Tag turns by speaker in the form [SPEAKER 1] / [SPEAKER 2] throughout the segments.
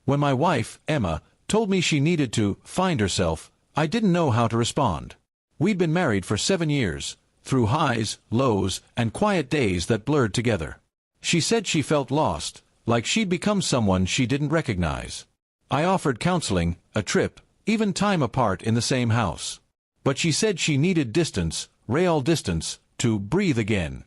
[SPEAKER 1] When my wife, Emma, told me she needed to find herself, I didn't know how to respond. We'd been married for 7 years, through highs, lows, and quiet days that blurred together. She said she felt lost, like she'd become someone she didn't recognize. I offered counseling, a trip, even time apart in the same house. But she said she needed distance, real distance, to breathe again.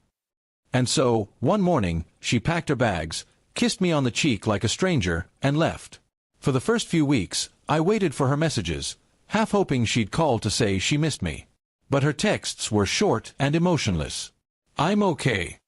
[SPEAKER 1] And so, one morning, she packed her bags, kissed me on the cheek like a stranger, and left. For the first few weeks, I waited for her messages, half hoping she'd call to say she missed me. But her texts were short and emotionless. "I'm okay.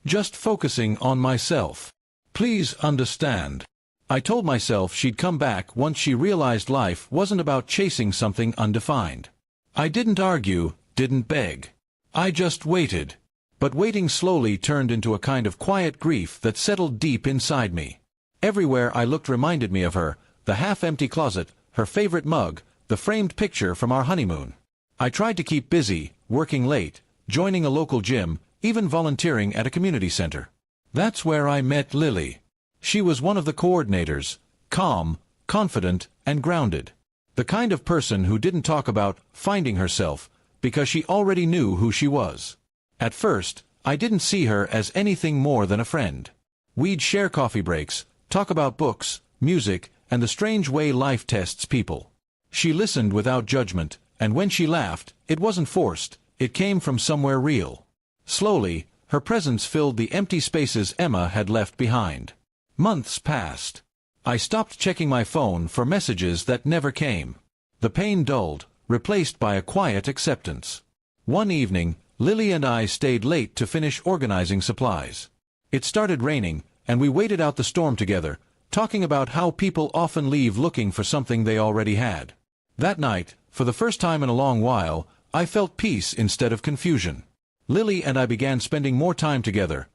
[SPEAKER 1] Just focusing on myself. Please understand." I told myself she'd come back once she realized life wasn't about chasing something undefined. I didn't argue, didn't beg. I just waited. But waiting slowly turned into a kind of quiet grief that settled deep inside me. Everywhere I looked reminded me of her, the half-empty closet, her favorite mug, the framed picture from our honeymoon. I tried to keep busy, working late, joining a local gym, even volunteering at a community center. That's where I met Lily. She was one of the coordinators, calm, confident, and grounded. The kind of person who didn't talk about finding herself, because she already knew who she was. At first, I didn't see her as anything more than a friend. We'd share coffee breaks, talk about books, music, and the strange way life tests people. She listened without judgment, and when she laughed, it wasn't forced, it came from somewhere real. Slowly, her presence filled the empty spaces Emma had left behind. Months passed. I stopped checking my phone for messages that never came. The pain dulled, replaced by a quiet acceptance. One evening, Lily and I stayed late to finish organizing supplies. It started raining, and we waited out the storm together, talking about how people often leave looking for something they already had. That night, for the first time in a long while, I felt peace instead of confusion. Lily and I began spending more time together.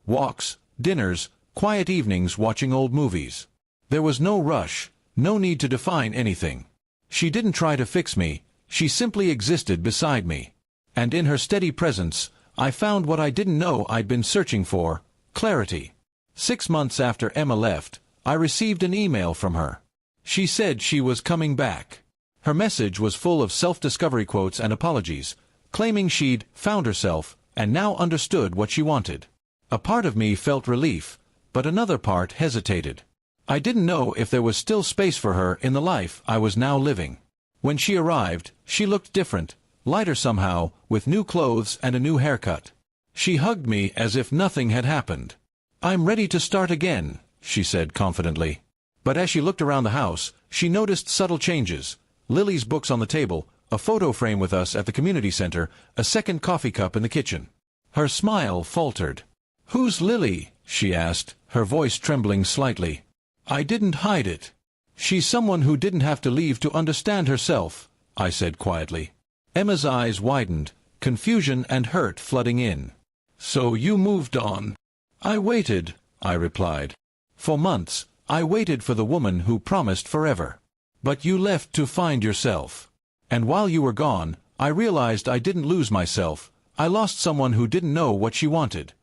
[SPEAKER 1] Walks, dinners, quiet evenings watching old movies. There was no rush, no need to define anything. She didn't try to fix me, she simply existed beside me. And in her steady presence, I found what I didn't know I'd been searching for: clarity. 6 months after Emma left, I received an email from her. She said she was coming back. Her message was full of self-discovery quotes and apologies, claiming she'd found herself and now understood what she wanted. A part of me felt relief, but another part hesitated. I didn't know if there was still space for her in the life I was now living. When she arrived, she looked different, lighter somehow, with new clothes and a new haircut. She hugged me as if nothing had happened. "I'm ready to start again," she said confidently. But as she looked around the house, she noticed subtle changes: Lily's books on the table, a photo frame with us at the community center, a second coffee cup in the kitchen. Her smile faltered. "Who's Lily?" she asked, her voice trembling slightly. I didn't hide it. "She's someone who didn't have to leave to understand herself," I said quietly. Emma's eyes widened, confusion and hurt flooding in. "So you moved on?" "I waited," I replied. "For months, I waited for the woman who promised forever. But you left to find yourself. And while you were gone, I realized I didn't lose myself, I lost someone who didn't know what she wanted."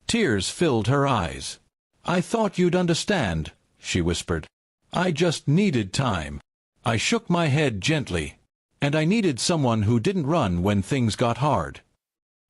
[SPEAKER 1] Tears filled her eyes. "I thought you'd understand," she whispered. "I just needed time." I shook my head gently. And I needed someone who didn't run when things got hard.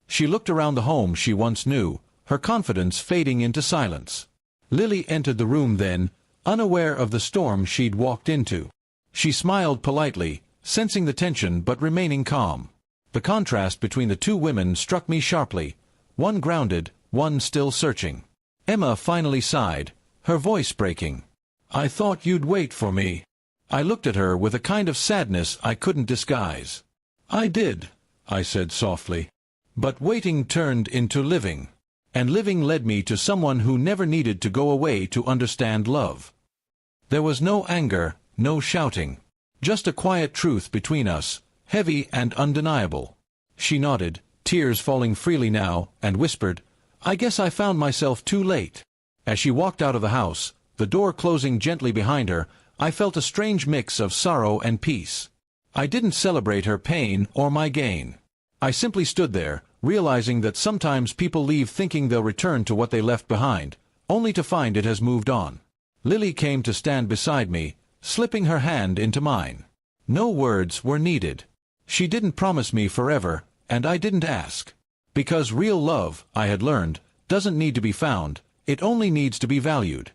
[SPEAKER 1] She looked around the home she once knew, her confidence fading into silence. Lily entered the room then, unaware of the storm she'd walked into. She smiled politely, sensing the tension but remaining calm. The contrast between the two women struck me sharply, one grounded, one still searching. Emma finally sighed, her voice breaking. "I thought you'd wait for me." I looked at her with a kind of sadness I couldn't disguise. "I did," I said softly. "But waiting turned into living. And living led me to someone who never needed to go away to understand love." There was no anger, no shouting. Just a quiet truth between us, heavy and undeniable. She nodded, tears falling freely now, and whispered, "I guess I found myself too late." As she walked out of the house, the door closing gently behind her, I felt a strange mix of sorrow and peace. I didn't celebrate her pain or my gain. I simply stood there, realizing that sometimes people leave thinking they'll return to what they left behind, only to find it has moved on. Lily came to stand beside me, slipping her hand into mine. No words were needed. She didn't promise me forever, and I didn't ask. Because real love, I had learned, doesn't need to be found, it only needs to be valued.